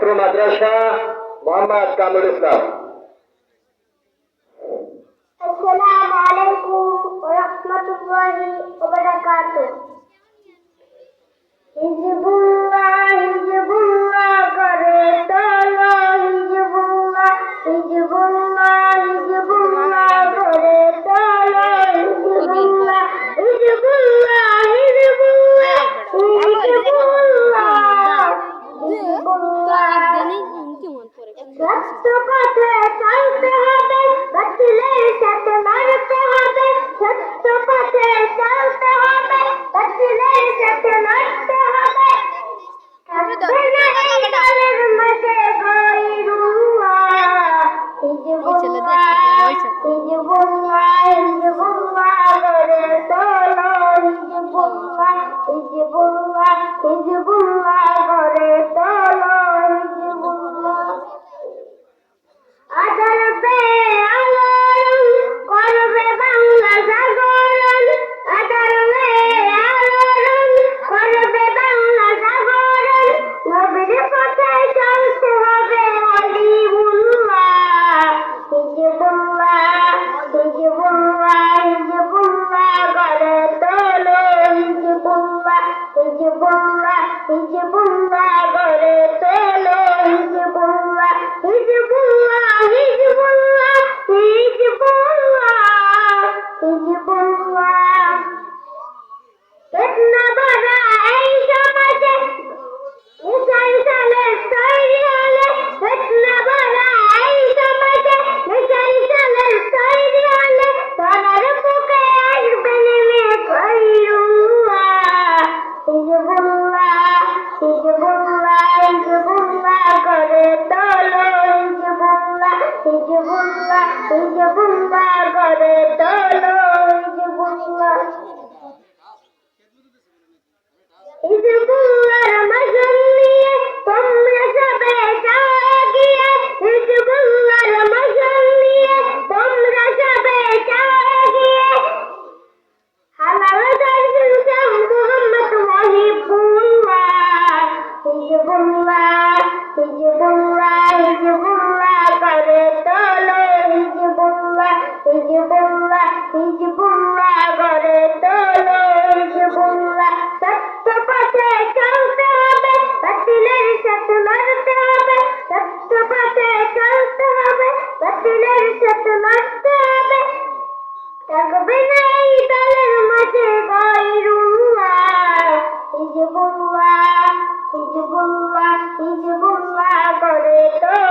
ছাত্র মাদ্রাসা মোহাম্মদ কামরুল ইসলাম। আসসালামু আলাইকুম ওয়া রাহমাতুল্লাহি ওয়া বারাকাতুহু। হিজবুল্লাহ হিজবুল্লাহ করে তোলো, হিজবুল্লাহ হিজবুল্লাহ হিজবুল্লাহ করে তোলো, হিজবুল্লাহ হিজবুল্লাহ হিজবুল্লাহ হিজবুল্লাহ সত্য পথে চলতে হবে, বাতিলের সাথে লড়তে হবে। সত্য পথে চলতে হবে, বাতিলের সাথে লড়তে হবে। থাকবে না এই দলের মাঝে গায়রুল্লাহ। হিজবুল্লাহ হিজবুল্লাহ হিজবুল্লাহ গড়ে তোলো, হিজবুল্লাহ হিজবুল্লাহ হিজবুল্লাহ গড়ে তোলো, হিজবুল্লাহ। আদরবে আলোড়ন করবে বাংলা জাগরণ, আদরবে আলোড়ন করবে বাংলা জাগরণ। নবীর পথে চলতে হবে হাবিবুল্লাহ। হিজবুল্লাহ হিজবুল্লাহ হিজবুল্লাহ গড়ে তোলো, হিজবুল্লাহ হিজবুল্লাহ হিজবুল্লাহ গড়ে তোলো, Hezbollah Hezbollah Hezbollah Hezbollah Hezbollah. ফিতনা ভরা এই সমাজে মিসাইলের তৈরি হলে, ফিতনা ভরা এই সমাজে মিসাইলের তৈরি হলে, তার বুকে আসবে নেমে গায়রুল্লাহ। হিজবুল্লাহ হিজবুল্লাহ হিজবুল্লাহ করে তোলো, হিজবুল্লাহ হিজবুল্লাহ হিজবুল্লাহ করে তোলো, হিজবুল্লাহ। হিজবুল্লাহর মশাল নিয়ে তোমরা সবে যাও এগিয়ে, হিজবুল্লাহর মশাল নিয়ে তোমরা সবে যাও এগিয়ে। হালাল দর্শন চাও মুহাম্মদ ওয়াহিবুল্লাহ। হিজবুল্লাহ হিজবুল্লাহ হিজবুল্লাহ করে তোলো, হিজবুল্লাহ হিজবুল্লাহ হিজবুল্লাহ করে তোলো, হিজবুল্লাহ। সত্য পথে চলতে হবে, বাতিলের সাথে লড়তে হবে। সত্য পথে চলতে হবে, বাতিলের সাথে লড়তে হবে। থাকবে না এই দলের মাঝে গায়রুল্লাহ। হিজবুল্লাহ হিজবুল্লাহ হিজবুল্লাহ করে তোলো।